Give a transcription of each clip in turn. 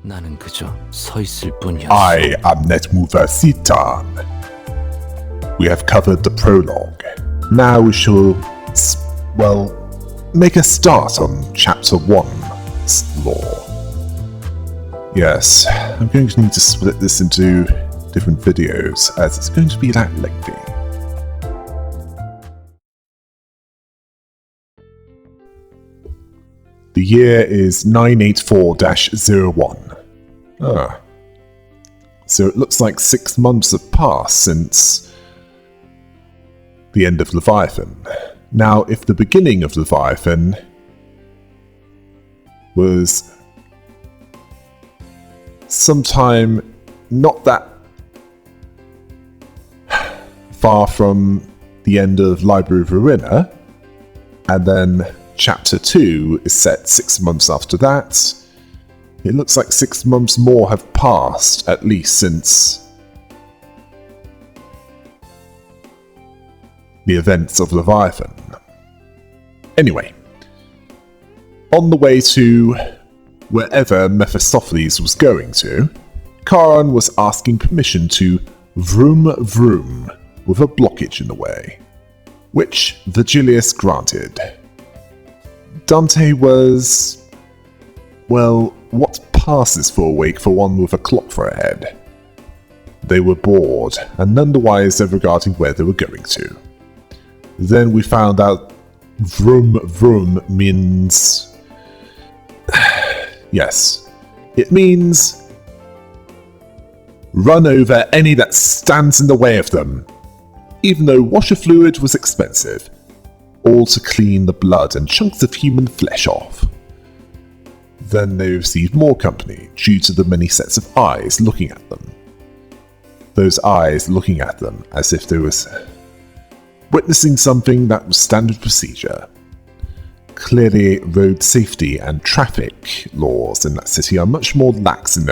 나는 그저 서 있을 뿐이었어. I am NetMoverSitan. We have covered the prologue. Now we shall, make a start on Chapter 1's lore. Yes, I'm going to need to split this into different videos, as it's going to be that lengthy. The year is 984-01. So it looks like 6 months have passed since the end of Leviathan. Now, if the beginning of Leviathan was sometime not that far from the end of Library of Arena, and then Chapter 2 is set 6 months after that, it looks like 6 months more have passed, at least since the events of Leviathan. Anyway, on the way to wherever Mephistopheles was going to, Charon was asking permission to vroom vroom with a blockage in the way, which Virgilius granted. Dante was, what passes for awake for one with a clock for a head? They were bored, and none the wiser regarding where they were going to. Then we found out vroom vroom means... yes, it means run over any that stands in the way of them, even though washer fluid was expensive, all to clean the blood and chunks of human flesh off. Then they received more company due to the many sets of eyes looking at them. Those eyes looking at them as if they was witnessing something that was standard procedure. Clearly, road safety and traffic laws in that city are much more lax in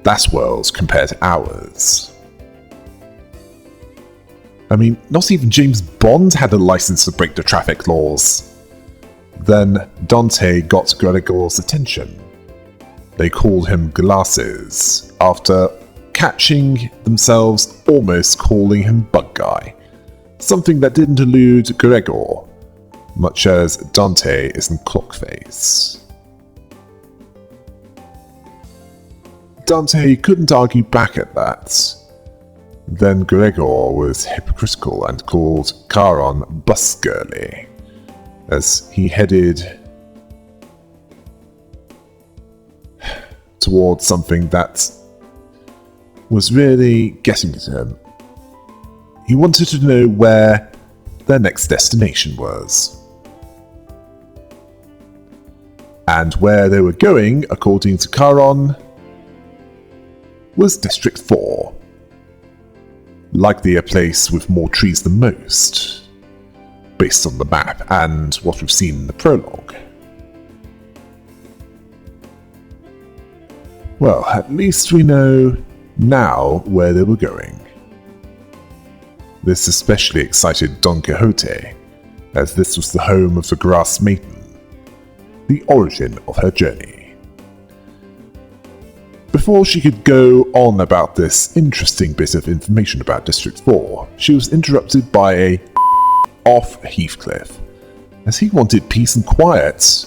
that world compared to ours. I mean, not even James Bond had a license to break the traffic laws. Then Dante got Gregor's attention. They called him Glasses, after catching themselves almost calling him Bug Guy, something that didn't elude Gregor, much as Dante isn't Clockface. Dante couldn't argue back at that. Then Gregor was hypocritical and called Charon Busgirly, as he headed towards something that was really getting to him. He wanted to know where their next destination was. And where they were going, according to Charon, was District 4. Likely a place with more trees than most, based on the map and what we've seen in the prologue. Well, at least we know now where they were going. This especially excited Don Quixote, as this was the home of the Grass Maiden, the origin of her journey. Before she could go on about this interesting bit of information about District 4, she was interrupted by a off Heathcliff, as he wanted peace and quiet.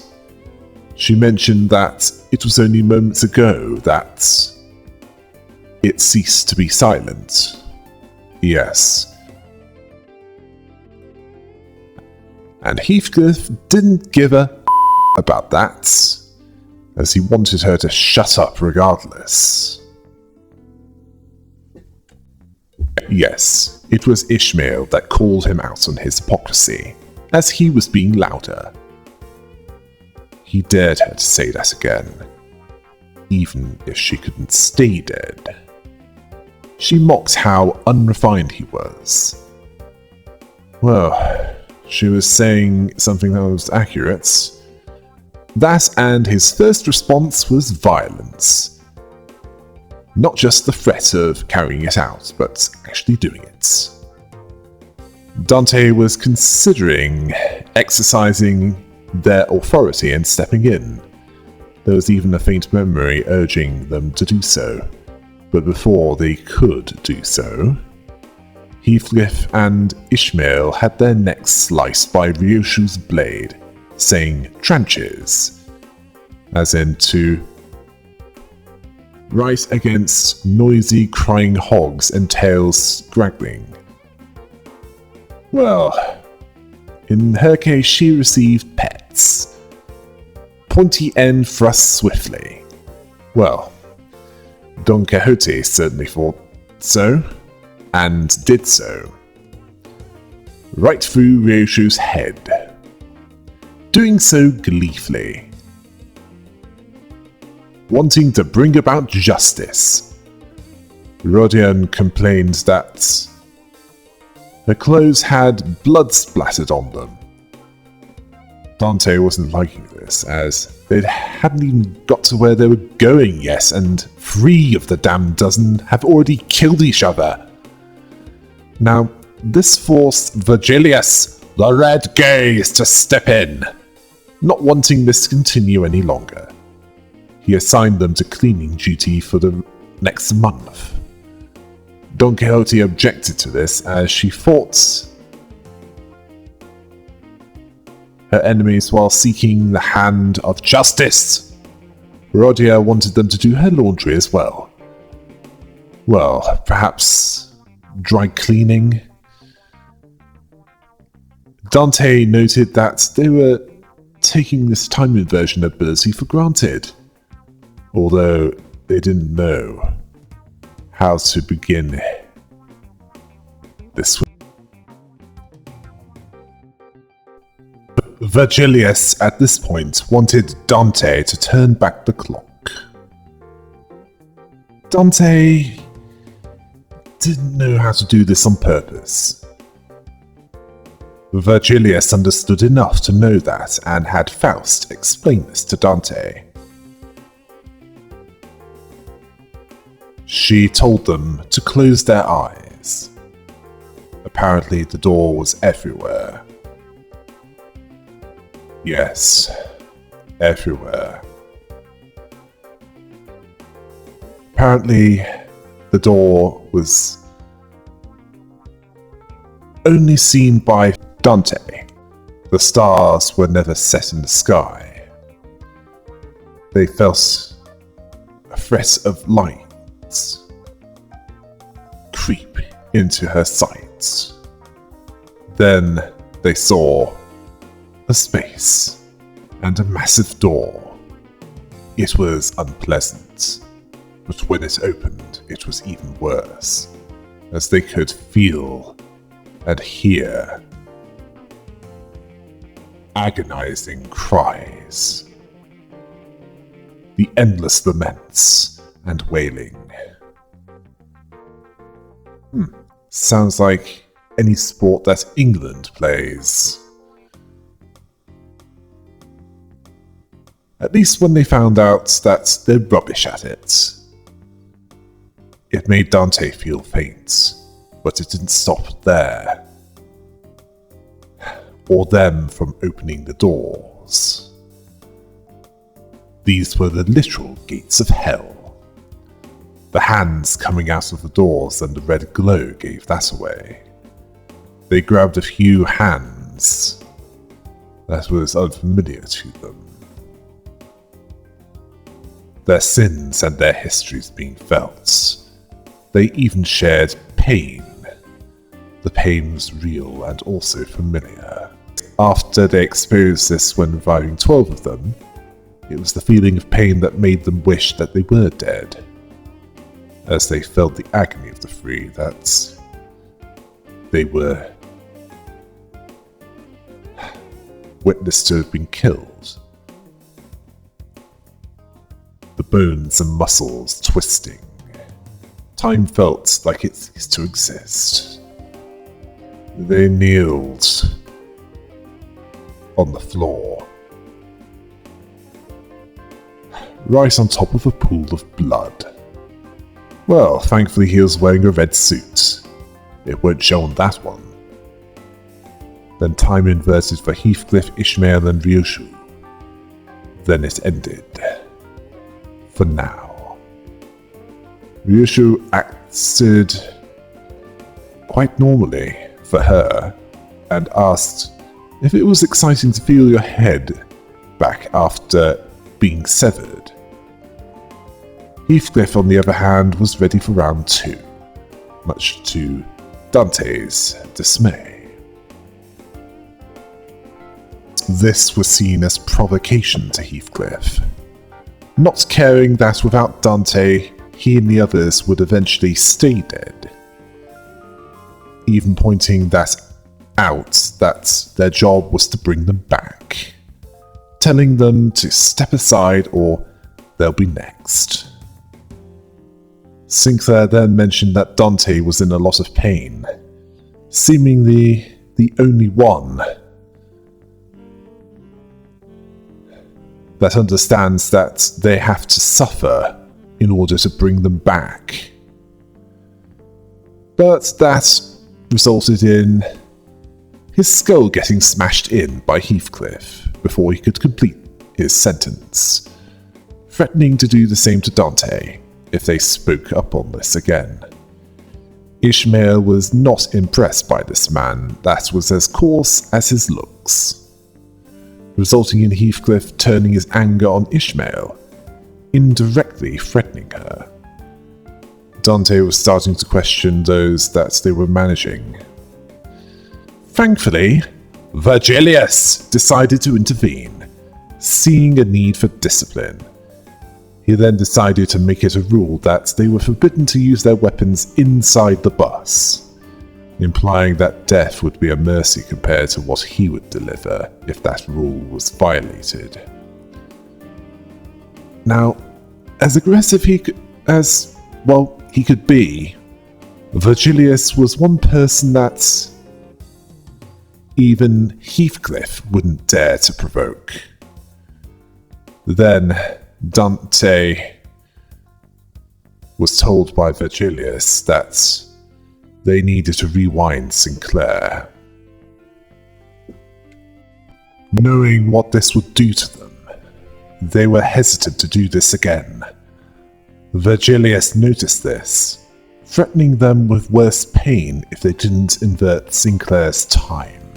She mentioned that it was only moments ago that it ceased to be silent. Yes. And Heathcliff didn't give a about that, as he wanted her to shut up regardless. Yes, it was Ishmael that called him out on his hypocrisy, as he was being louder. He dared her to say that again, even if she couldn't stay dead. She mocked how unrefined he was. Well, she was saying something that was accurate. That and his first response was violence. Not just the threat of carrying it out, but actually doing it. Dante was considering exercising their authority and stepping in, There was even a faint memory urging them to do so. But before they could do so, Heathcliff and Ishmael had their necks sliced by Ryoshu's blade, saying tranches, as in to right against noisy crying hogs and tails scraggling. Well, in her case she received pets. Pointy end thrust swiftly. Well, Don Quixote certainly thought so, and did so. Right through Ryoshu's head, doing so gleefully. Wanting to bring about justice, Rodion complained that her clothes had blood splattered on them. Dante wasn't liking this, as they hadn't even got to where they were going yet, and 3 of the damn dozen have already killed each other. Now, this forced Virgilius, the Red Gaze, to step in. Not wanting this to continue any longer, he assigned them to cleaning duty for the next month. Don Quixote objected to this, as she fought her enemies while seeking the hand of justice. Rodia wanted them to do her laundry as well. Well, perhaps dry cleaning? Dante noted that they were taking this time inversion ability for granted, although they didn't know how to begin this. Virgilius, at this point, wanted Dante to turn back the clock. Dante didn't know how to do this on purpose. Virgilius understood enough to know that, and had Faust explain this to Dante. She told them to close their eyes. Apparently the door was everywhere. Yes, everywhere. Apparently, the door was only seen by Dante. The stars were never set in the sky. They felt a threat of light creep into her sight. Then they saw a space and a massive door. It was unpleasant, but when it opened, it was even worse, as they could feel and hear agonizing cries, the endless laments and wailing. Sounds like any sport that England plays. At least when they found out that they're rubbish at it. It made Dante feel faint, but it didn't stop there. Or them from opening the doors. These were the literal gates of hell. The hands coming out of the doors and the red glow gave that away. They grabbed a few hands that was unfamiliar to them. Their sins and their histories being felt. They even shared pain. The pain was real and also familiar. After they experienced this when reviving 12 of them, it was the feeling of pain that made them wish that they were dead, as they felt the agony of the 3 that they were witnessed to have been killed. The bones and muscles twisting. Time felt like it ceased to exist. They kneeled on the floor, right on top of a pool of blood. Well, thankfully he was wearing a red suit. It won't show on that one. Then time inverted for Heathcliff, Ishmael and Ryoshu. Then it ended. for now. Ryushu acted quite normally for her and asked if it was exciting to feel your head back after being severed. Heathcliff, on the other hand, was ready for round 2, much to Dante's dismay. This was seen as provocation to Heathcliff, not caring that without Dante, he and the others would eventually stay dead, even pointing that out that their job was to bring them back, telling them to step aside or they'll be next. Sinclair then mentioned that Dante was in a lot of pain, seemingly the only one that understands that they have to suffer in order to bring them back. But that resulted in his skull getting smashed in by Heathcliff before he could complete his sentence, threatening to do the same to Dante if they spoke up on this again. Ishmael was not impressed by this man that was as coarse as his looks, resulting in Heathcliff turning his anger on Ishmael, indirectly threatening her. Dante was starting to question those that they were managing. Thankfully, Virgilius decided to intervene, seeing a need for discipline. He then decided to make it a rule that they were forbidden to use their weapons inside the bus, implying that death would be a mercy compared to what he would deliver if that rule was violated. Now, as aggressive he could be, Virgilius was one person that even Heathcliff wouldn't dare to provoke. Then Dante was told by Virgilius that they needed to rewind Sinclair. Knowing what this would do to them, they were hesitant to do this again. Virgilius noticed this, threatening them with worse pain if they didn't invert Sinclair's time.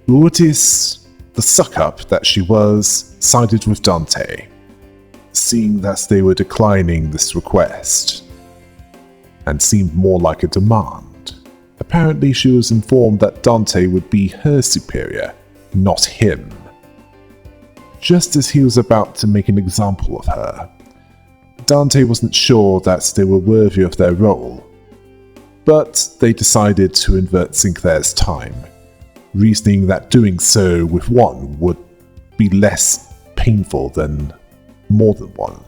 Lourdes, the suck-up that she was, sided with Dante, seeing that they were declining this request, and seemed more like a demand. Apparently she was informed that Dante would be her superior, not him. Just as he was about to make an example of her, Dante wasn't sure that they were worthy of their role, but they decided to invert Sinclair's time, reasoning that doing so with one would be less painful than more than one.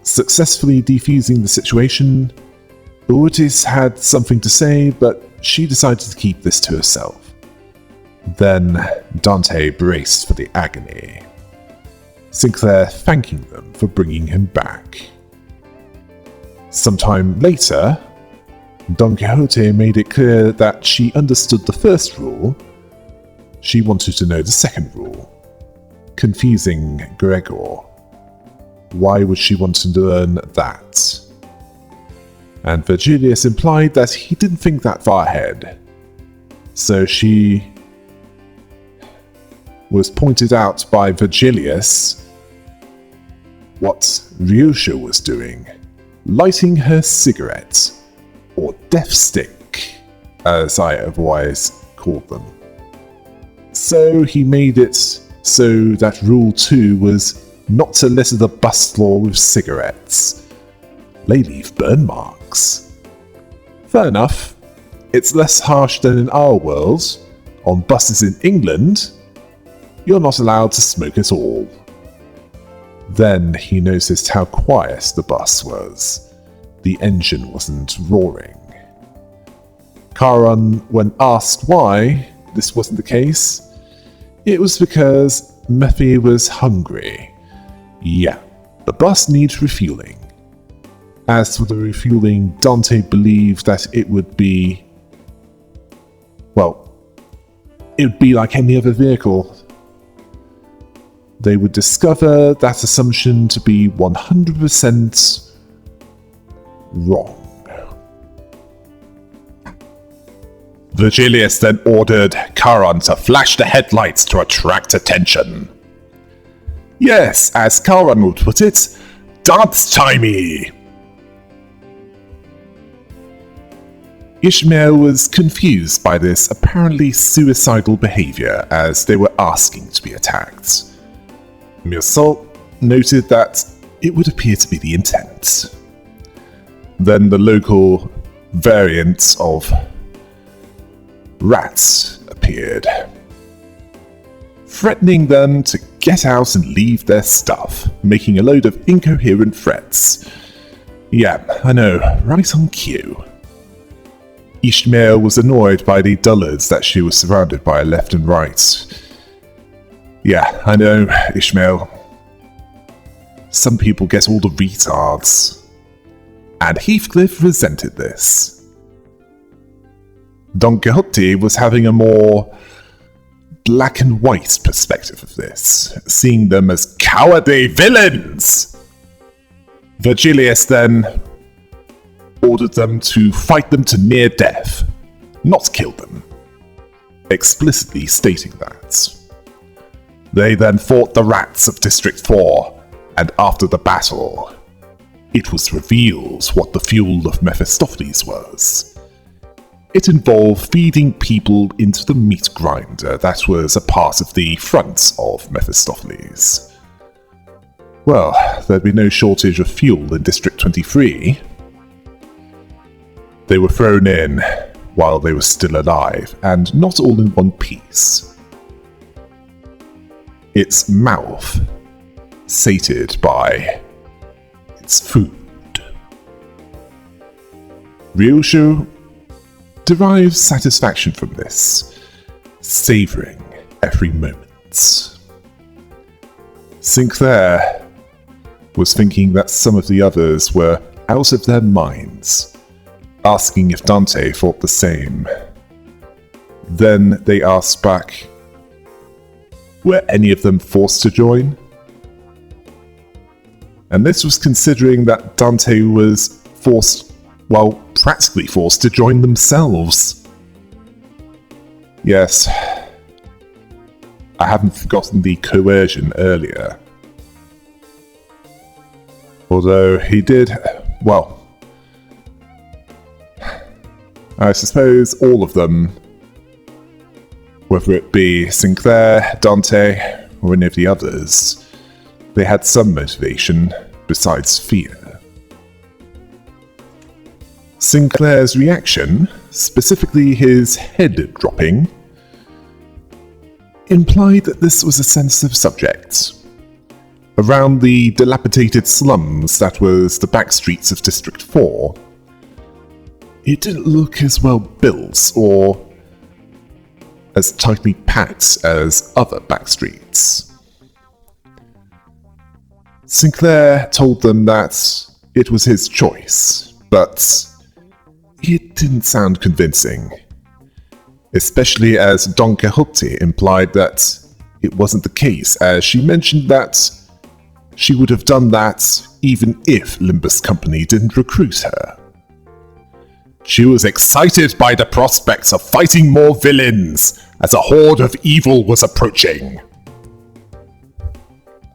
Successfully defusing the situation, Lourdes had something to say, but she decided to keep this to herself. Then Dante braced for the agony, Sinclair thanking them for bringing him back. Sometime later, Don Quixote made it clear that she understood the first rule. She wanted to know the second rule, confusing Gregor. Why would she want to learn that? And Virgilius implied that he didn't think that far ahead. So she was pointed out by Virgilius what Ryusha was doing, lighting her cigarette, or death stick, as I otherwise called them. So he made it so that Rule 2 was not to litter the bus floor with cigarettes. They leave burn marks. Fair enough. It's less harsh than in our world. On buses in England, you're not allowed to smoke at all. Then he noticed how quiet the bus was. The engine wasn't roaring. Charon, when asked why this wasn't the case, it was because Mephi was hungry. Yeah, the bus needs refueling. As for the refueling, Dante believed that it would be like any other vehicle. they would discover that assumption to be 100% wrong. Virgilius then ordered Charon to flash the headlights to attract attention. Yes, as Charon would put it, dance timey! Ishmael was confused by this apparently suicidal behavior as they were asking to be attacked. Mirsol noted that it would appear to be the intent. Then the local variant of rats appeared, threatening them to get out and leave their stuff, making a load of incoherent threats. Yeah, I know, right on cue. Ishmael was annoyed by the dullards that she was surrounded by left and right. Yeah, I know, Ishmael. Some people get all the retards. And Heathcliff resented this. Don Quixote was having a more black and white perspective of this, seeing them as cowardly villains. Virgilius then ordered them to fight them to near death, not kill them, explicitly stating that. They then fought the rats of District 4, and after the battle, it was revealed what the fuel of Mephistopheles was. It involved feeding people into the meat grinder that was a part of the front of Mephistopheles. Well, there'd be no shortage of fuel in District 23. They were thrown in while they were still alive, and not all in one piece. Its mouth sated by its food. Ryosho derives satisfaction from this, savouring every moment. Sinclair was thinking that some of the others were out of their minds, asking if Dante thought the same. Then they asked back, were any of them forced to join? And this was considering that Dante was forced, well, practically forced to join themselves. Yes, I haven't forgotten the coercion earlier. Although he did, well, I suppose all of them, whether it be Sinclair, Dante, or any of the others, they had some motivation besides fear. Sinclair's reaction, specifically his head dropping, implied that this was a sensitive subject. Around the dilapidated slums that was the back streets of District 4, it didn't look as well built or as tightly packed as other back streets. Sinclair told them that it was his choice, but it didn't sound convincing, especially as Don Quixote implied that it wasn't the case, as she mentioned that she would have done that even if Limbus Company didn't recruit her. She was excited by the prospects of fighting more villains as a horde of evil was approaching.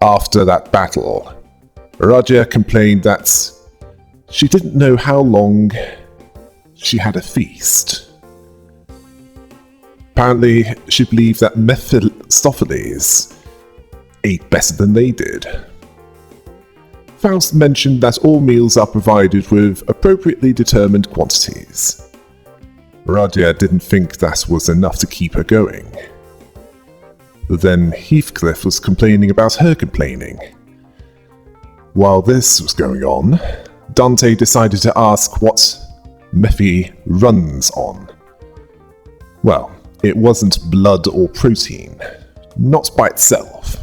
After that battle, Raja complained that she didn't know how long she had a feast. Apparently, she believed that Mephistopheles ate better than they did. Faust mentioned that all meals are provided with appropriately determined quantities. Radia didn't think that was enough to keep her going. Then Heathcliff was complaining about her complaining. While this was going on, Dante decided to ask what Mephi runs on. Well, it wasn't blood or protein, not by itself.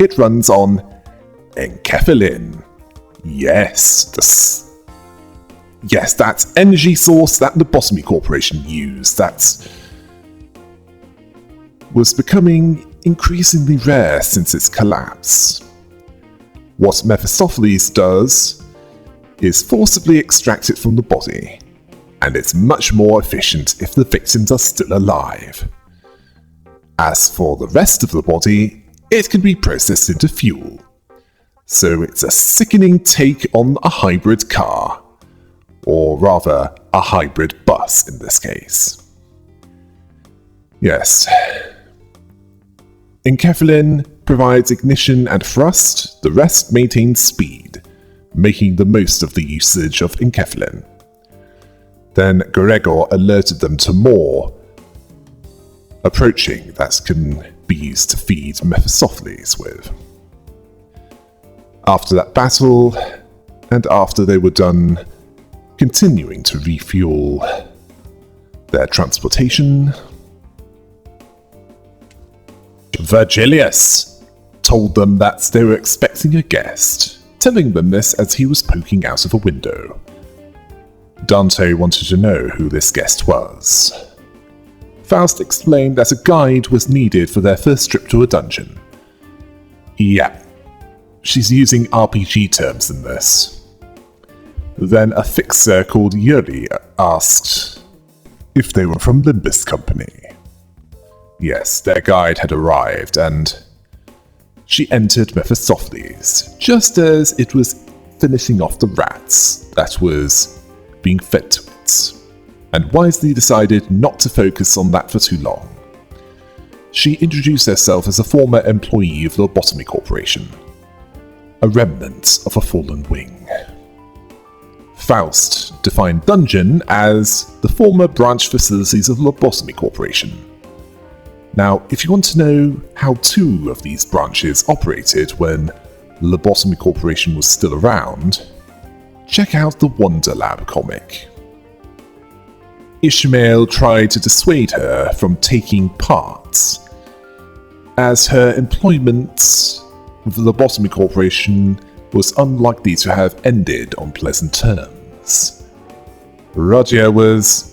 It runs on enkephalin. Yes, that energy source that the Lobotomy Corporation used that was becoming increasingly rare since its collapse. What Mephistopheles does is forcibly extract it from the body, and it's much more efficient if the victims are still alive. As for the rest of the body, it can be processed into fuel. So it's a sickening take on a hybrid car, or rather, a hybrid bus in this case. Yes. Enkephalin provides ignition and thrust, the rest maintains speed, making the most of the usage of enkephalin. Then Gregor alerted them to more approaching that can be used to feed Mephistopheles with. After that battle, and after they were done continuing to refuel their transportation, Virgilius told them that they were expecting a guest, telling them this as he was poking out of a window. Dante wanted to know who this guest was. Faust explained that a guide was needed for their first trip to a dungeon. Yeah, she's using RPG terms in this. Then a fixer called Yuri asked if they were from Limbus Company. Yes, their guide had arrived, and she entered Mephistopheles, just as it was finishing off the rats that was being fed to it, and wisely decided not to focus on that for too long. She introduced herself as a former employee of the Lobotomy Corporation, a remnant of a fallen wing. Faust defined dungeon as the former branch facilities of the Lobotomy Corporation. Now, if you want to know how two of these branches operated when the Lobotomy Corporation was still around, check out the Wonder Lab comic. Ishmael tried to dissuade her from taking part, as her employment with the Lobotomy Corporation was unlikely to have ended on pleasant terms. Roger was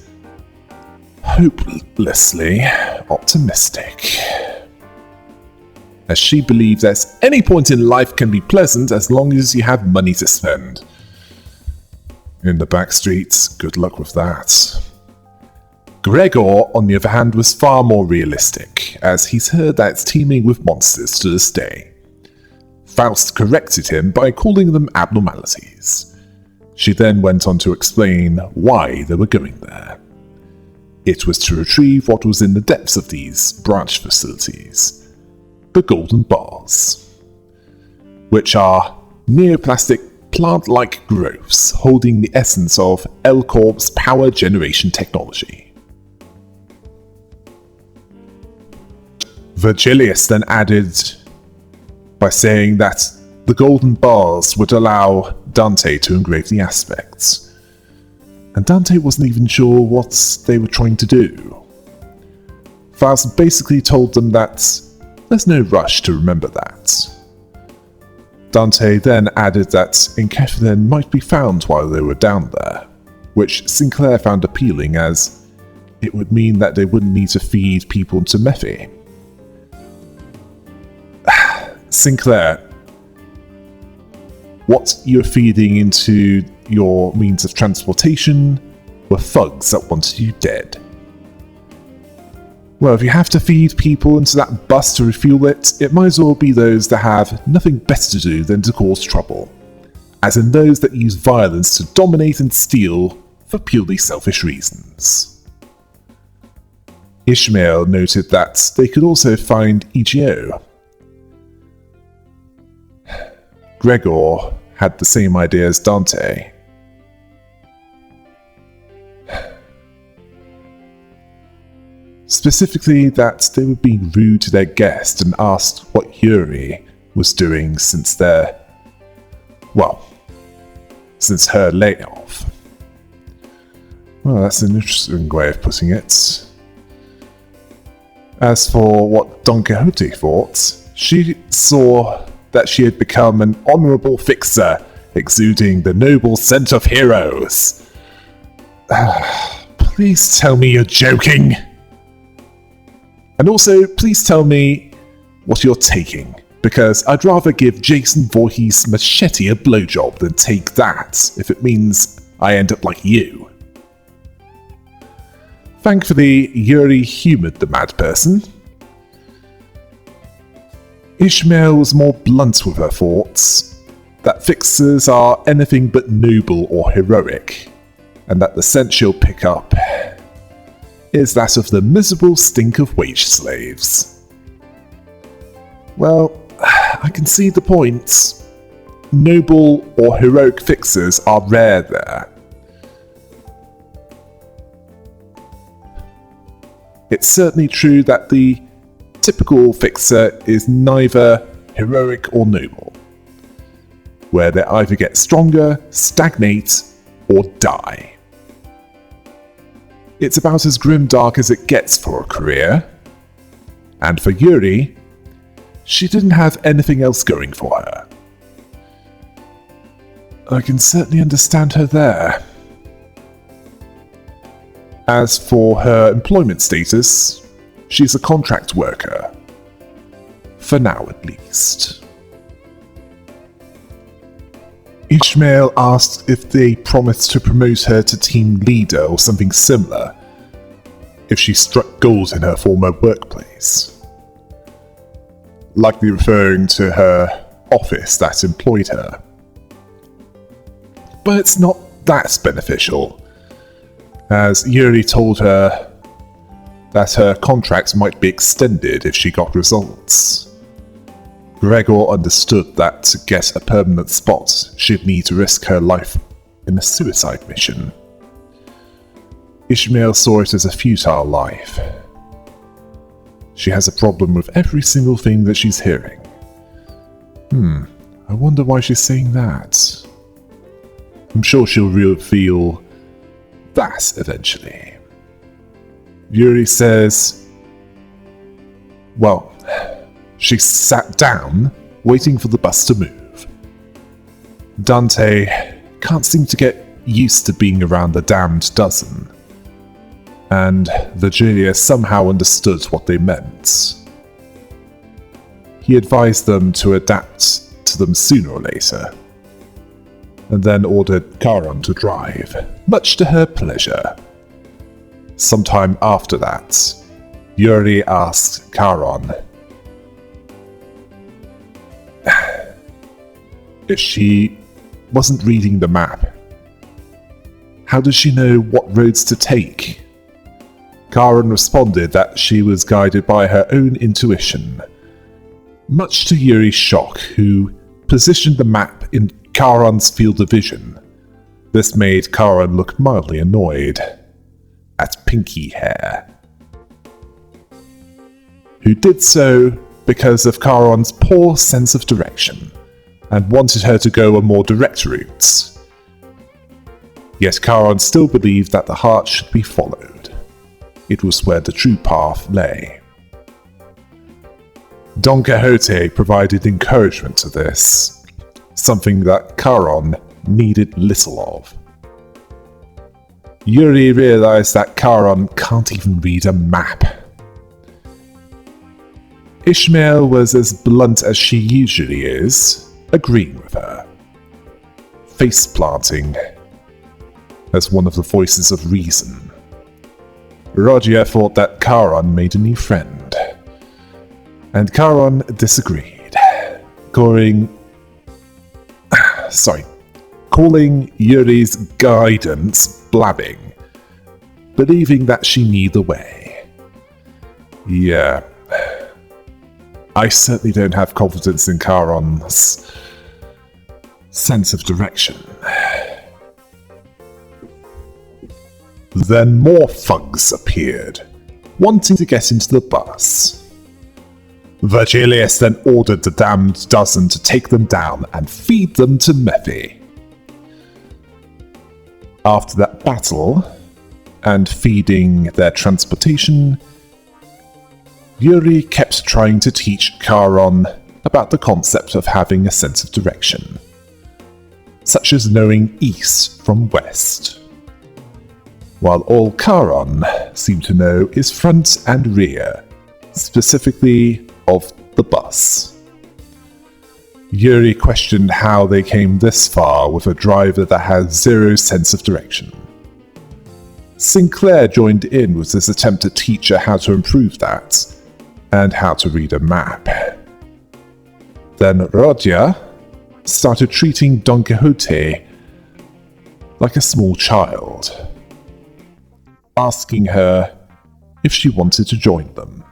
hopelessly optimistic, as she believed that any point in life can be pleasant as long as you have money to spend. In the back streets, good luck with that. Gregor, on the other hand, was far more realistic, as he's heard that it's teeming with monsters to this day. Faust corrected him by calling them abnormalities. She then went on to explain why they were going there. It was to retrieve what was in the depths of these branch facilities, the golden bars, which are neoplastic plant-like growths holding the essence of L-Corp's power generation technology. Virgilius then added by saying that the golden bars would allow Dante to engrave the aspects, and Dante wasn't even sure what they were trying to do. Faust basically told them that there's no rush to remember that. Dante then added that enkephalin might be found while they were down there, which Sinclair found appealing as it would mean that they wouldn't need to feed people to Mephi. Sinclair, what you're feeding into your means of transportation were thugs that wanted you dead. Well, if you have to feed people into that bus to refuel it, it might as well be those that have nothing better to do than to cause trouble, as in those that use violence to dominate and steal for purely selfish reasons. Ishmael noted that they could also find EGO. Gregor had the same idea as Dante. Specifically that they were being rude to their guest and asked what Yuri was doing since her layoff. Well, that's an interesting way of putting it. As for what Don Quixote thought, she saw that she had become an honourable fixer, exuding the noble scent of heroes. Please tell me you're joking. And also, please tell me what you're taking, because I'd rather give Jason Voorhees' machete a blowjob than take that if it means I end up like you. Thankfully, Yuri humoured the mad person. Ishmael was more blunt with her thoughts, that fixers are anything but noble or heroic, and that the scent she'll pick up is that of the miserable stink of wage slaves. Well, I can see the point. Noble or heroic fixers are rare there. It's certainly true that the typical fixer is neither heroic or noble, where they either get stronger, stagnate, or die. It's about as grimdark as it gets for a career. And for Yuri, she didn't have anything else going for her. I can certainly understand her there. As for her employment status, she's a contract worker. For now, at least. Ishmael asked if they promised to promote her to team leader or something similar if she struck gold in her former workplace. Likely referring to her office that employed her. But it's not that beneficial, as Yuri told her that her contract might be extended if she got results. Gregor understood that to get a permanent spot, she'd need to risk her life in a suicide mission. Ishmael saw it as a futile life. She has a problem with every single thing that she's hearing. I wonder why she's saying that. I'm sure she'll reveal that eventually. Yuri says, well, she sat down, waiting for the bus to move. Dante can't seem to get used to being around the damned dozen, and Virgilia somehow understood what they meant. He advised them to adapt to them sooner or later, and then ordered Charon to drive, much to her pleasure. Sometime after that, Yuri asked Charon if she wasn't reading the map. How does she know what roads to take? Charon responded that she was guided by her own intuition, much to Yuri's shock, who positioned the map in Charon's field of vision. This made Charon look mildly annoyed at Pinky Hair, who did so because of Charon's poor sense of direction and wanted her to go a more direct route. Yet Charon still believed that the heart should be followed. It was where the true path lay. Don Quixote provided encouragement to this, something that Charon needed little of. Yuri realized that Charon can't even read a map. Ishmael was as blunt as she usually is, agreeing with her, face-planting as one of the voices of reason. Roger thought that Charon made a new friend, and Charon disagreed, calling Yuri's guidance blabbing, believing that she knew the way. Yeah, I certainly don't have confidence in Charon's sense of direction. Then more thugs appeared, wanting to get into the bus. Virgilius then ordered the damned dozen to take them down and feed them to Mephi. After that battle, and feeding their transportation, Yuri kept trying to teach Charon about the concept of having a sense of direction, such as knowing east from west, while all Charon seemed to know is front and rear, specifically of the bus. Yuri questioned how they came this far with a driver that had zero sense of direction. Sinclair joined in with his attempt to teach her how to improve that, and how to read a map. Then Rodia started treating Don Quixote like a small child, asking her if she wanted to join them.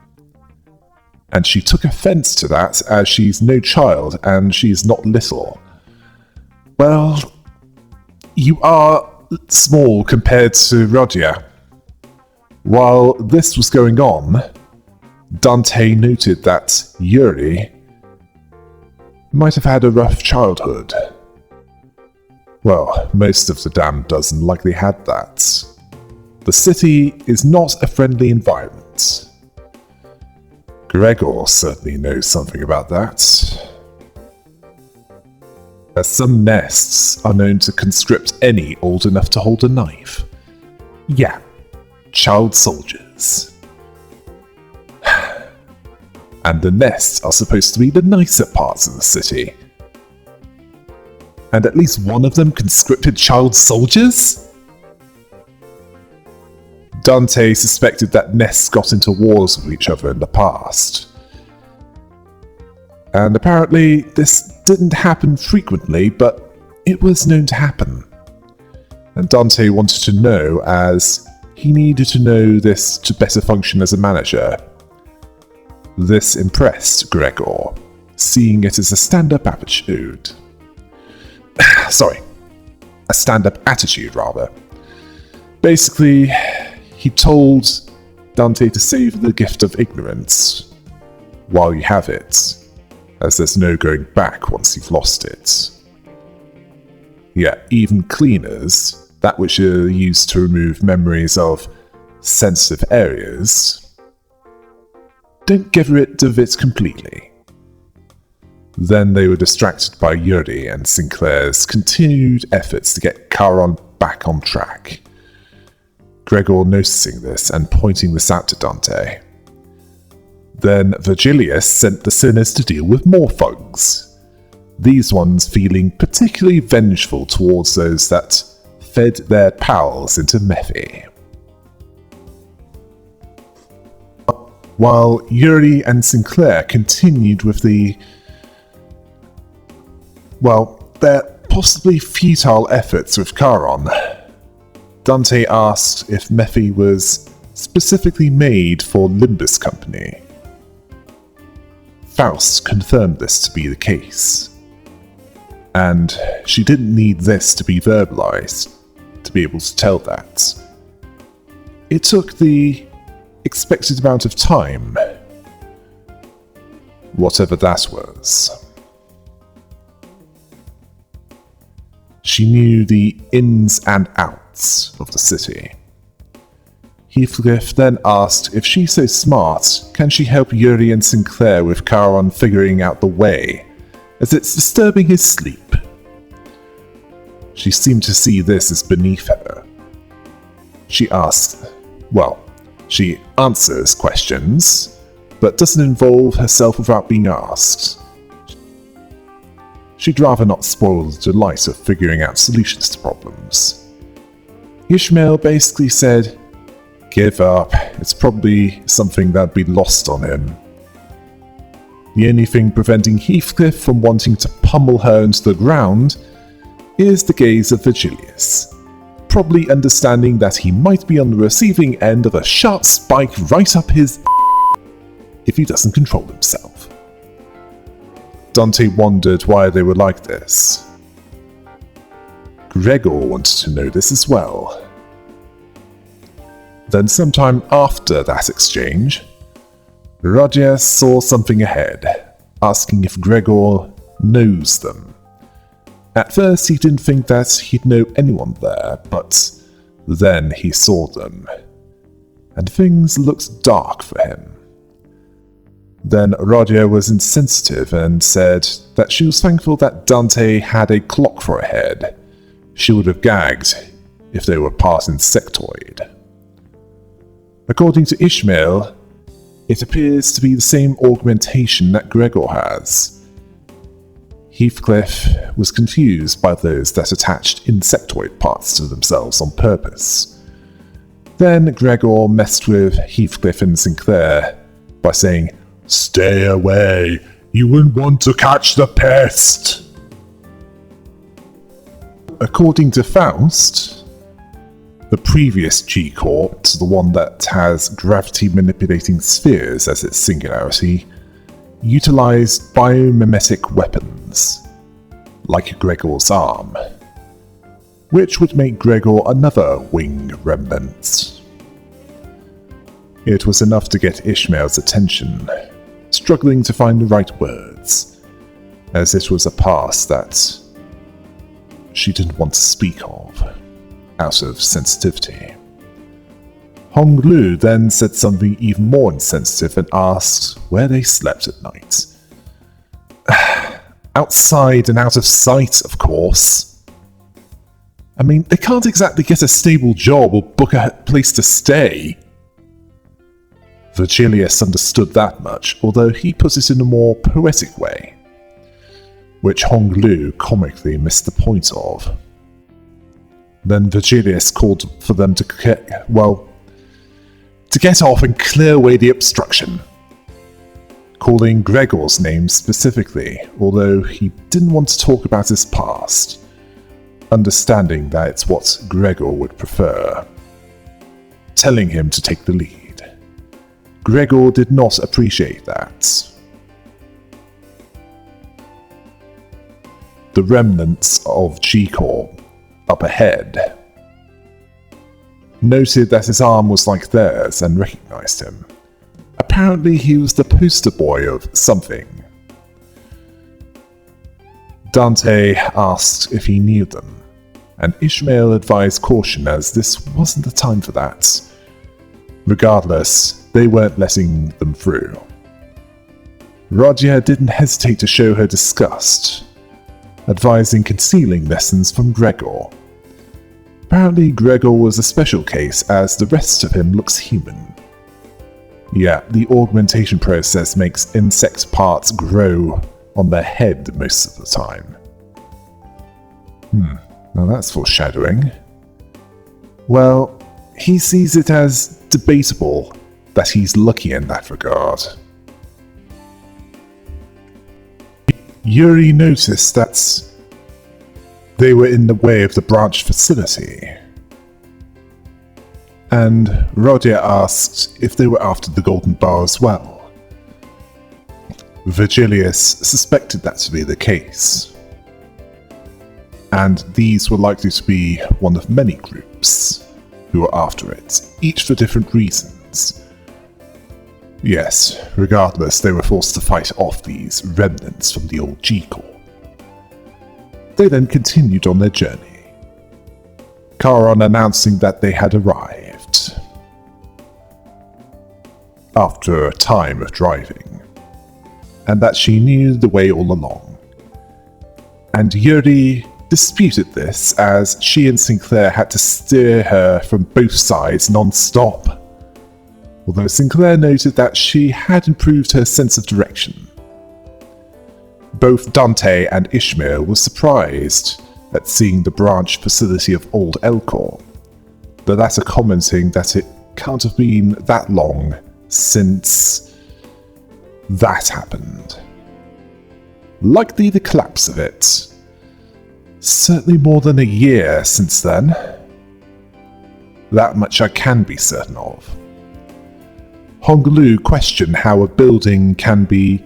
And she took offense to that, as she's no child and she's not little. Well, you are small compared to Rodia. While this was going on, Dante noted that Yuri might have had a rough childhood. Well, most of the damn dozen likely had that. The city is not a friendly environment. Gregor certainly knows something about that, as some nests are known to conscript any old enough to hold a knife. Yeah, child soldiers. And the nests are supposed to be the nicer parts of the city. And at least one of them conscripted child soldiers? Dante suspected that nests got into wars with each other in the past. And apparently this didn't happen frequently, but it was known to happen. And Dante wanted to know, as he needed to know this to better function as a manager. This impressed Gregor, seeing it as a stand-up attitude. A stand-up attitude, rather. Basically, he told Dante to save the gift of ignorance while you have it, as there's no going back once you've lost it. Yeah, even cleaners, that which are used to remove memories of sensitive areas, don't get rid of it completely. Then they were distracted by Yuri and Sinclair's continued efforts to get Charon back on track. Gregor noticing this and pointing this out to Dante. Then Virgilius sent the sinners to deal with more thugs, these ones feeling particularly vengeful towards those that fed their pals into Mephi. While Yuri and Sinclair continued with their possibly futile efforts with Charon, Dante asked if Mephi was specifically made for Limbus Company. Faust confirmed this to be the case, and she didn't need this to be verbalized to be able to tell that. It took the expected amount of time, whatever that was. She knew the ins and outs of the city. Heathcliff then asked if she's so smart, can she help Yuri and Sinclair with Charon figuring out the way, as it's disturbing his sleep. She seemed to see this as beneath her. She answers questions, but doesn't involve herself without being asked. She'd rather not spoil the delight of figuring out solutions to problems. Ishmael basically said, "Give up, it's probably something that'd be lost on him." The only thing preventing Heathcliff from wanting to pummel her into the ground is the gaze of Virgilius, probably understanding that he might be on the receiving end of a sharp spike right up his if he doesn't control himself. Dante wondered why they were like this. Gregor wanted to know this as well. Then sometime after that exchange, Roger saw something ahead, asking if Gregor knows them. At first he didn't think that he'd know anyone there, but then he saw them, and things looked dark for him. Then Roger was insensitive and said that she was thankful that Dante had a clock for a head. She would have gagged if they were part insectoid. According to Ishmael, It appears to be the same augmentation that Gregor has. Heathcliff was confused by those that attached insectoid parts to themselves on purpose. Then Gregor messed with Heathcliff and Sinclair by saying, "Stay away, you wouldn't want to catch the pest." According to Faust, the previous G-Corp, the one that has gravity-manipulating spheres as its singularity, utilized biomimetic weapons, like Gregor's arm, which would make Gregor another wing remnant. It was enough to get Ishmael's attention, struggling to find the right words, as it was a past that she didn't want to speak of, out of sensitivity. Hong Lu then said something even more insensitive and asked where they slept at night. Outside and out of sight, of course. I mean, they can't exactly get a stable job or book a place to stay. Virgilius understood that much, although he put it in a more poetic way, which Hong Lu comically missed the point of. Then Virgilius called for them to get off and clear away the obstruction, calling Gregor's name specifically, although he didn't want to talk about his past, understanding that it's what Gregor would prefer, telling him to take the lead. Gregor did not appreciate that. The remnants of G-Corp up ahead noted that his arm was like theirs and recognized him. Apparently he was the poster boy of something. Dante asked if he knew them, and Ishmael advised caution as this wasn't the time for that. Regardless, they weren't letting them through. Rodia didn't hesitate to show her disgust, advising concealing lessons from Gregor. Apparently Gregor was a special case as the rest of him looks human. Yeah, the augmentation process makes insect parts grow on their head most of the time. Now that's foreshadowing. Well, he sees it as debatable that he's lucky in that regard. Yuri noticed that they were in the way of the branch facility, and Rodia asked if they were after the Golden Bar as well. Virgilius suspected that to be the case, and these were likely to be one of many groups who were after it, each for different reasons. Yes, regardless, they were forced to fight off these remnants from the old G-Corp. They then continued on their journey, Charon announcing that they had arrived after a time of driving, and that she knew the way all along. And Yuri disputed this, as she and Sinclair had to steer her from both sides non-stop, although Sinclair noted that she had improved her sense of direction. Both Dante and Ishmael were surprised at seeing the branch facility of Old Elcor, the latter commenting that it can't have been that long since that happened. Likely the collapse of it. Certainly more than a year since then. That much I can be certain of. Honglu questioned how a building can be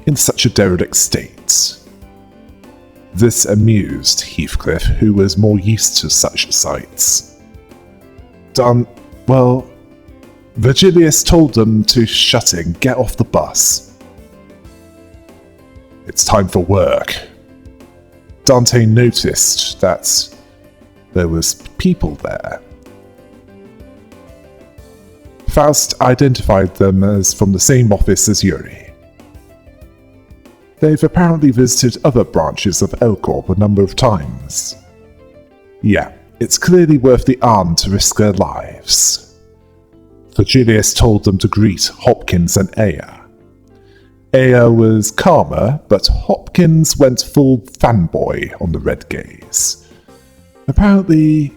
in such a derelict state. This amused Heathcliff, who was more used to such sights. Virgilius told them to shut it and get off the bus. It's time for work. Dante noticed that there was people there. Faust identified them as from the same office as Yuri. They've apparently visited other branches of Elcorp a number of times. Yeah, it's clearly worth the arm to risk their lives. Virgilius told them to greet Hopkins and Aya. Aya was calmer, but Hopkins went full fanboy on the red gaze. Apparently,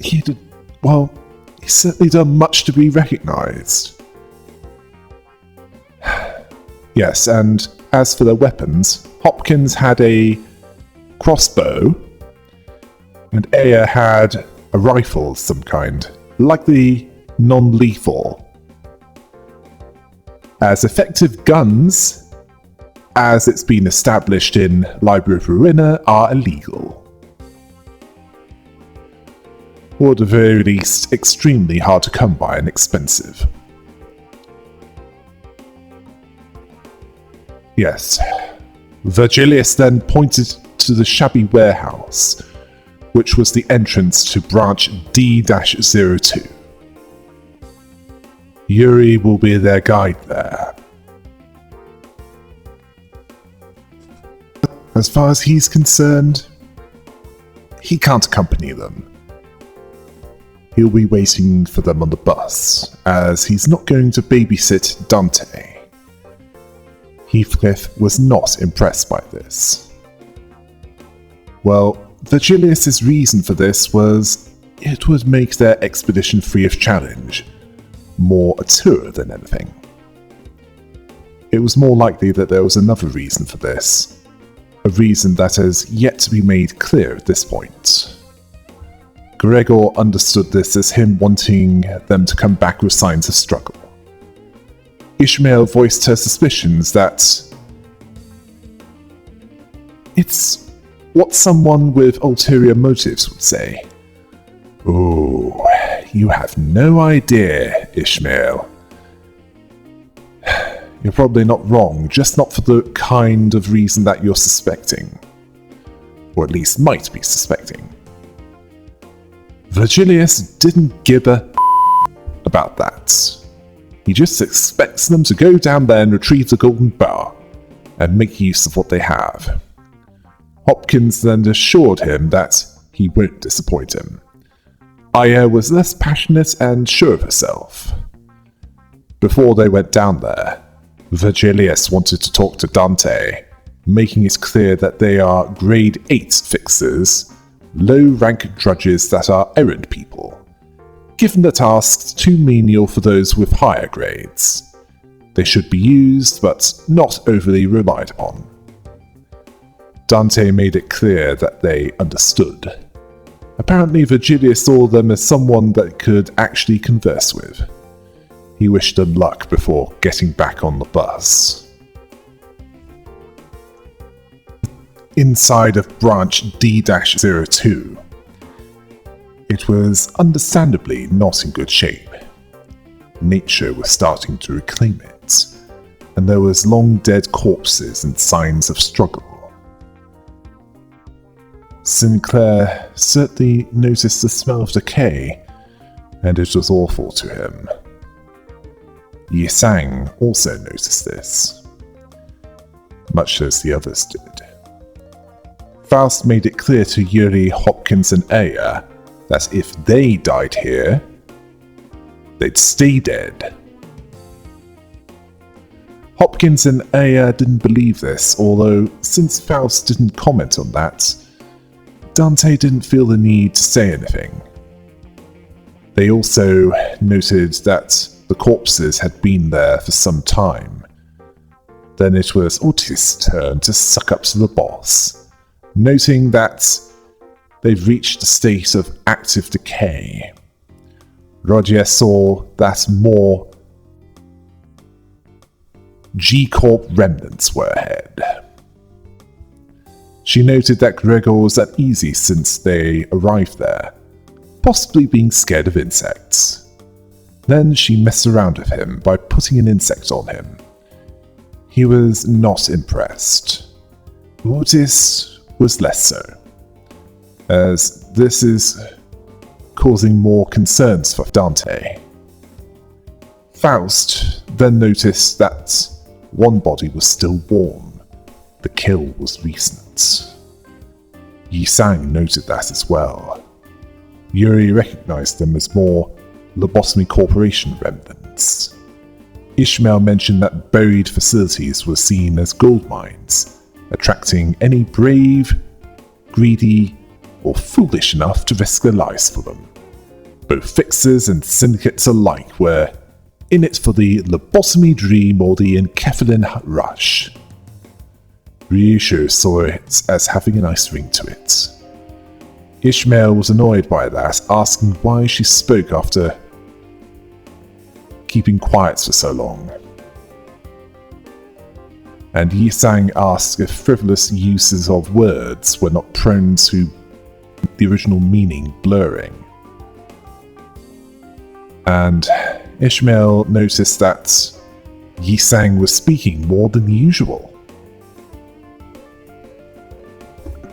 he certainly done much to be recognised. Yes, and as for their weapons, Hopkins had a crossbow, and Aya had a rifle of some kind, likely non-lethal. As effective guns, as it's been established in Library of Ruina, are illegal. Or at the very least, extremely hard to come by and expensive. Yes. Virgilius then pointed to the shabby warehouse, which was the entrance to branch D-02. Yuri will be their guide there. As far as he's concerned, he can't accompany them. He'll be waiting for them on the bus, as he's not going to babysit Dante. Heathcliff was not impressed by this. Well, Virgilius's reason for this was it would make their expedition free of challenge, more a tour than anything. It was more likely that there was another reason for this, a reason that has yet to be made clear at this point. Gregor understood this as him wanting them to come back with signs of struggle. Ishmael voiced her suspicions that it's what someone with ulterior motives would say. "Oh, you have no idea, Ishmael. You're probably not wrong, just not for the kind of reason that you're suspecting. Or at least might be suspecting." Virgilius didn't give a about that. He just expects them to go down there and retrieve the golden bar, and make use of what they have. Hopkins then assured him that he won't disappoint him. Aya was less passionate and sure of herself. Before they went down there, Virgilius wanted to talk to Dante, making it clear that they are grade 8 fixers, low-rank drudges that are errand people, given the tasks too menial for those with higher grades. They should be used, but not overly relied on. Dante made it clear that they understood. Apparently Virgilius saw them as someone that could actually converse with. He wished them luck before getting back on the bus. Inside of branch D-02, it was understandably not in good shape. Nature was starting to reclaim it, and there was long dead corpses and signs of struggle. Sinclair certainly noticed the smell of decay, and it was awful to him. Yisang also noticed this, much as the others did. Faust made it clear to Yuri, Hopkins, and Aya that if they died here, they'd stay dead. Hopkins and Aya didn't believe this, although since Faust didn't comment on that, Dante didn't feel the need to say anything. They also noted that the corpses had been there for some time. Then it was Otis' turn to suck up to the boss, noting that they've reached a state of active decay. Roger saw that more G-Corp remnants were ahead. She noted that Gregor was uneasy since they arrived there, possibly being scared of insects. Then she messed around with him by putting an insect on him. He was not impressed. Otis was less so, as this is causing more concerns for Dante. Faust then noticed that one body was still warm. The kill was recent. Yisang noted that as well. Yuri recognized them as more Lobotomy Corporation remnants. Ishmael mentioned that buried facilities were seen as gold mines, attracting any brave, greedy, or foolish enough to risk their lives for them. Both fixers and syndicates alike were in it for the lobotomy dream or the encephalin rush. Ryusho saw it as having a nice ring to it. Ishmael was annoyed by that, asking why she spoke after keeping quiet for so long. And Yisang asked if frivolous uses of words were not prone to the original meaning blurring. And Ishmael noticed that Yisang was speaking more than usual.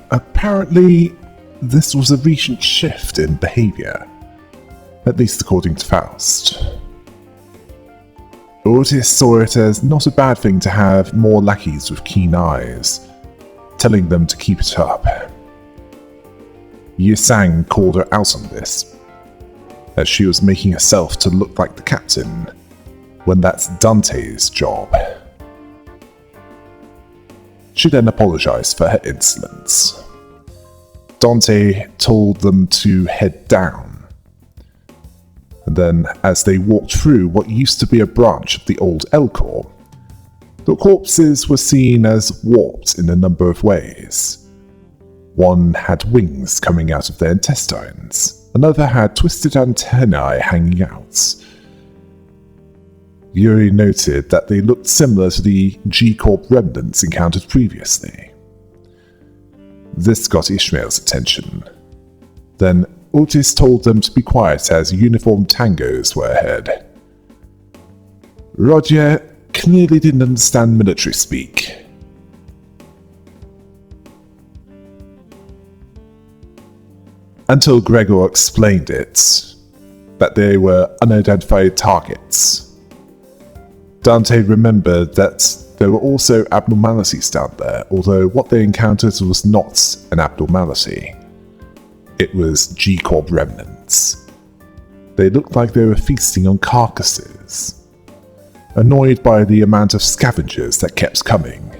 Apparently, this was a recent shift in behavior, at least according to Faust. Otis saw it as not a bad thing to have more lackeys with keen eyes, telling them to keep it up. Yisang called her out on this, as she was making herself to look like the captain, when that's Dante's job. She then apologized for her insolence. Dante told them to head down, and then as they walked through what used to be a branch of the old Elcor, the corpses were seen as warped in a number of ways. One had wings coming out of their intestines, another had twisted antennae hanging out. Yuri noted that they looked similar to the G-Corp remnants encountered previously. This got Ishmael's attention. Then Otis told them to be quiet as uniformed tangos were ahead. Roger clearly didn't understand military speak. Until Gregor explained it, that they were unidentified targets. Dante remembered that there were also abnormalities down there, although what they encountered was not an abnormality. It was G-Corp remnants. They looked like they were feasting on carcasses. Annoyed by the amount of scavengers that kept coming,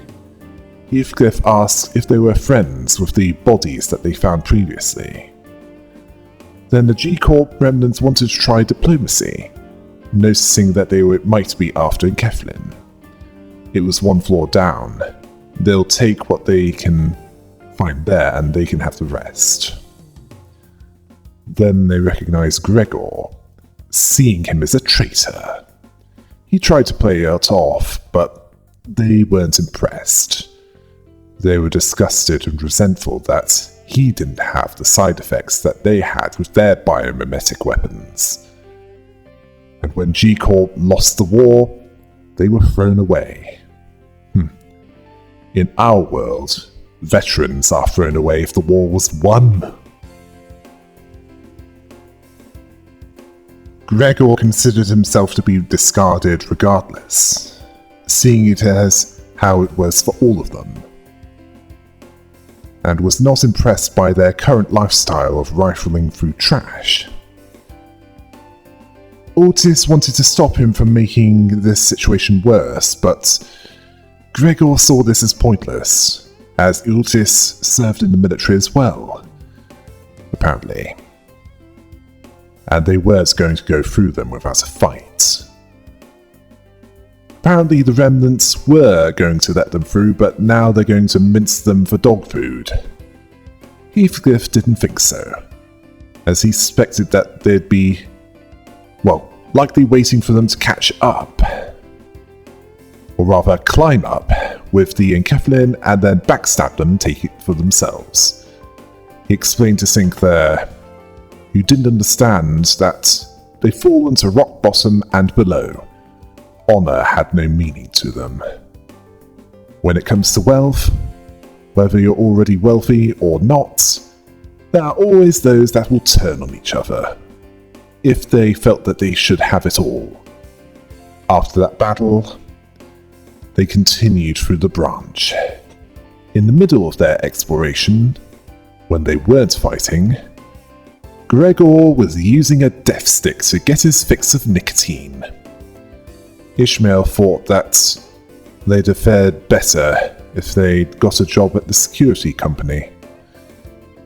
Heathcliff asked if they were friends with the bodies that they found previously. Then the G-Corp remnants wanted to try diplomacy, noticing that they might be after Enkephalin. It was one floor down. They'll take what they can find there and they can have the rest. Then they recognized Gregor, seeing him as a traitor. He tried to play it off, but they weren't impressed. They were disgusted and resentful that he didn't have the side effects that they had with their biomimetic weapons. And when G-Corp lost the war, they were thrown away. In our world, veterans are thrown away if the war was won. Gregor considered himself to be discarded regardless, seeing it as how it was for all of them, and was not impressed by their current lifestyle of rifling through trash. Otis wanted to stop him from making this situation worse, but Gregor saw this as pointless, as Otis served in the military as well, apparently. And they weren't going to go through them without a fight. Apparently the remnants were going to let them through, but now they're going to mince them for dog food. Heathcliff didn't think so, as he suspected that they'd be, likely waiting for them to catch up. Or rather, climb up with the Enkephalin and then backstab them and take it for themselves. He explained to Sinclair, who didn't understand that they'd fallen to rock bottom and below. Honor had no meaning to them. When it comes to wealth, whether you're already wealthy or not, there are always those that will turn on each other, if they felt that they should have it all. After that battle, they continued through the branch. In the middle of their exploration, when they weren't fighting, Gregor was using a death stick to get his fix of nicotine. Ishmael thought that they'd have fared better if they'd got a job at the security company.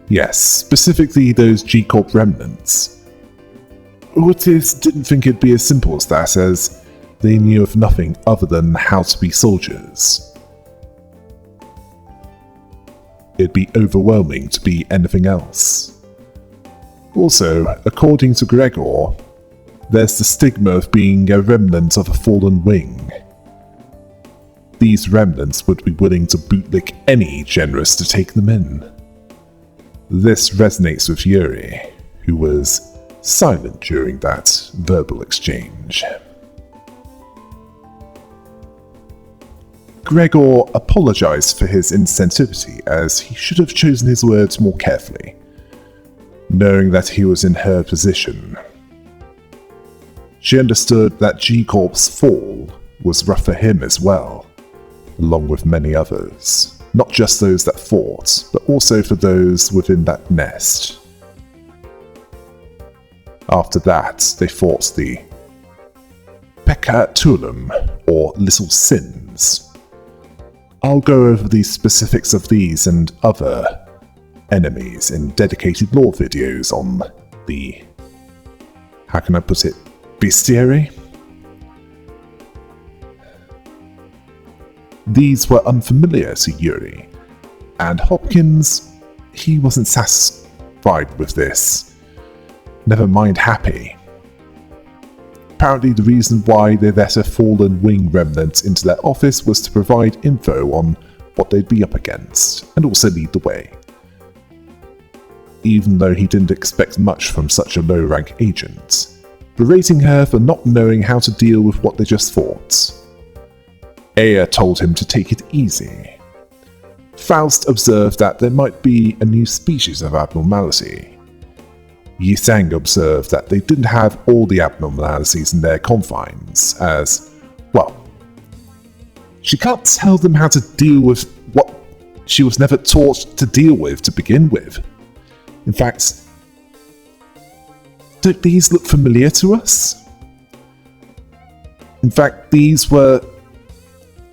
Yes, specifically those G-Corp remnants. Otis didn't think it'd be as simple as that, as they knew of nothing other than how to be soldiers. It'd be overwhelming to be anything else. Also, according to Gregor, there's the stigma of being a remnant of a fallen wing. These remnants would be willing to bootlick any generous to take them in. This resonates with Yuri, who was silent during that verbal exchange. Gregor apologized for his insensitivity, as he should have chosen his words more carefully, knowing that he was in her position. She understood that G-Corp's fall was rough for him as well, along with many others, not just those that fought, but also for those within that nest. After that, they fought the Peccatulum, or Little Sins. I'll go over the specifics of these and other enemies in dedicated lore videos on the, how can I put it, bestiary? These were unfamiliar to Yuri, and Hopkins, he wasn't satisfied with this, never mind happy. Apparently the reason why they let a fallen wing remnant into their office was to provide info on what they'd be up against, and also lead the way. Even though he didn't expect much from such a low-rank agent, berating her for not knowing how to deal with what they just fought. Aya told him to take it easy. Faust observed that there might be a new species of abnormality. Yisang observed that they didn't have all the abnormalities in their confines, as, well, she can't tell them how to deal with what she was never taught to deal with to begin with. In fact, don't these look familiar to us? In fact, these were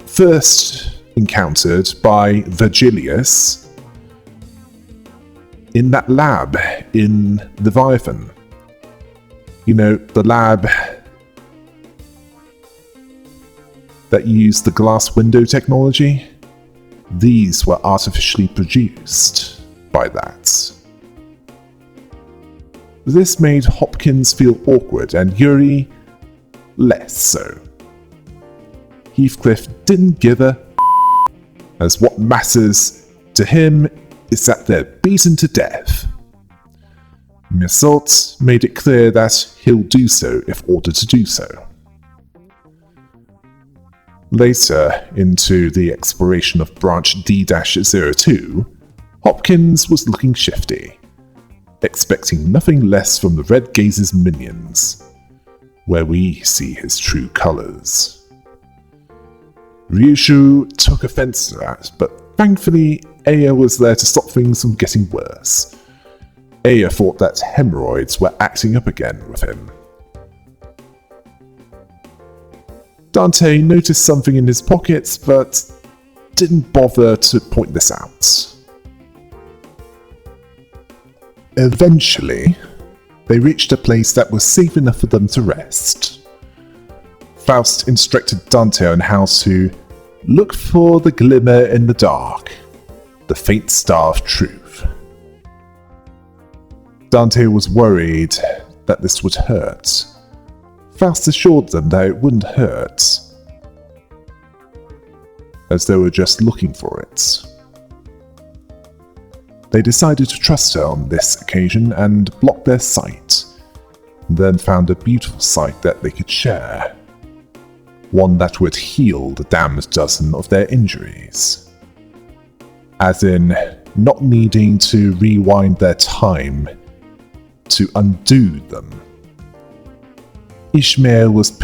first encountered by Virgilius in that lab in Leviathan. You know, the lab that used the glass window technology? These were artificially produced by that. This made Hopkins feel awkward, and Yuri less so. Heathcliff didn't give a as what matters to him is that they're beaten to death. Misault made it clear that he'll do so if ordered to do so. Later, into the exploration of branch D-02, Hopkins was looking shifty, expecting nothing less from the Red Gaze's minions, where we see his true colors. Ryushu took offense to that, but thankfully Aya was there to stop things from getting worse. Aya thought that hemorrhoids were acting up again with him. Dante noticed something in his pockets, but didn't bother to point this out. Eventually, they reached a place that was safe enough for them to rest. Faust instructed Dante on how to look for the glimmer in the dark, the faint star of truth. Dante was worried that this would hurt. Faust assured them that it wouldn't hurt, as they were just looking for it. They decided to trust her on this occasion and blocked their sight, then found a beautiful sight that they could share. One that would heal the damned dozen of their injuries. As in, not needing to rewind their time to undo them. Ishmael was,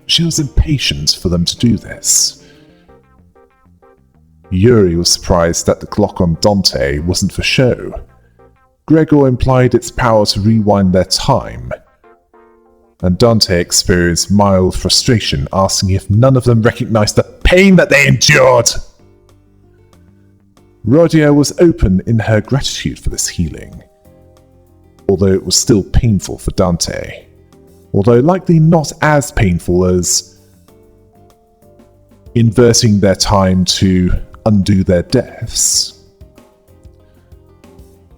she was impatient for them to do this. Yuri was surprised that the clock on Dante wasn't for show, Gregor implied its power to rewind their time, and Dante experienced mild frustration, asking if none of them recognized the pain that they endured. Rodia was open in her gratitude for this healing, although it was still painful for Dante, although likely not as painful as inverting their time to undo their deaths.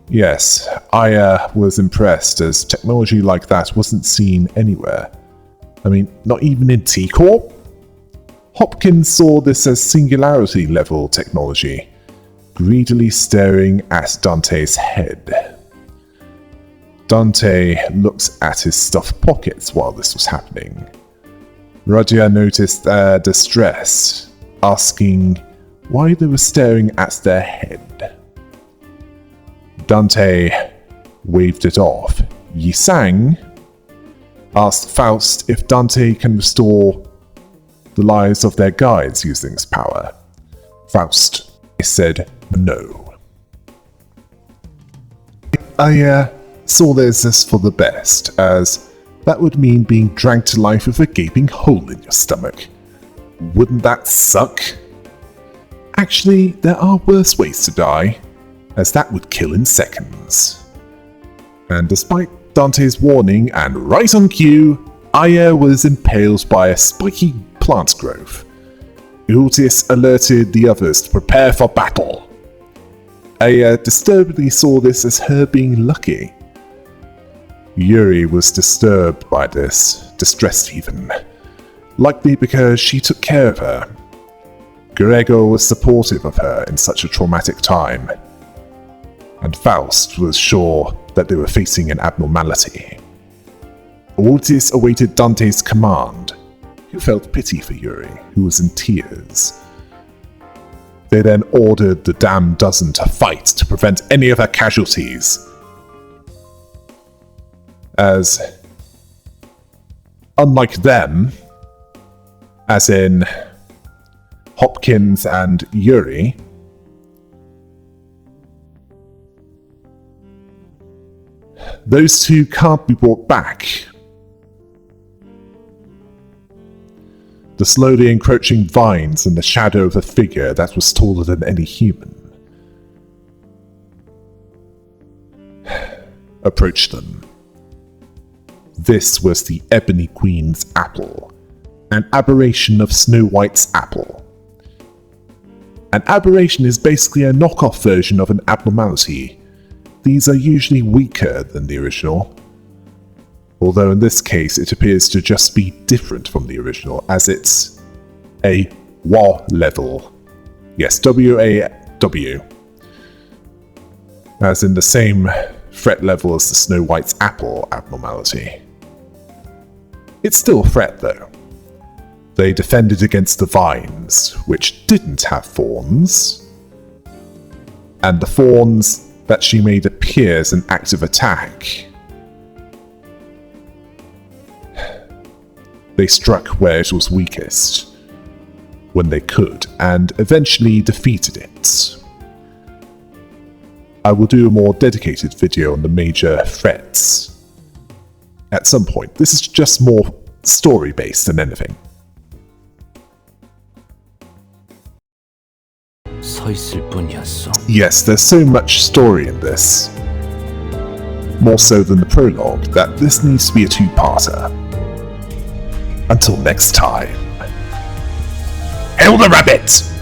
Yes, Aya was impressed, as technology like that wasn't seen anywhere. I mean, not even in T-Corp? Hopkins saw this as singularity-level technology, greedily staring at Dante's head. Dante looked at his stuffed pockets while this was happening. Rodia noticed their distress, asking why they were staring at their head. Dante waved it off. Yi-Sang asked Faust if Dante can restore the lives of their guides using his power. Faust said no. I saw this as for the best, as that would mean being dragged to life with a gaping hole in your stomach. Wouldn't that suck? Actually, there are worse ways to die, as that would kill in seconds. And despite Dante's warning and right on cue, Aya was impaled by a spiky plant growth. Ultius alerted the others to prepare for battle. Aya disturbedly saw this as her being lucky. Yuri was disturbed by this, distressed even, likely because she took care of her. Gregor was supportive of her in such a traumatic time, and Faust was sure that they were facing an abnormality. Ultius awaited Dante's command, who felt pity for Yuri, who was in tears. They then ordered the damn dozen to fight to prevent any of her casualties, as unlike them, as in Hopkins and Yuri, those two can't be brought back. The slowly encroaching vines and the shadow of a figure that was taller than any human approached them. This was the Ebony Queen's apple, an aberration of Snow White's apple. An aberration is basically a knockoff version of an abnormality. These are usually weaker than the original, although in this case it appears to just be different from the original, as it's a WA level. Yes, W-A-W. As in the same threat level as the Snow White's apple abnormality. It's still a threat though. They defended against the vines, which didn't have thorns, and the thorns that she made appear as an active attack. They struck where it was weakest, when they could, and eventually defeated it. I will do a more dedicated video on the major threats at some point. This is just more story-based than anything. 서 있을 뿐이었어. Yes, there's so much story in this, more so than the prologue, that this needs to be a two-parter. Until next time, hail the rabbit!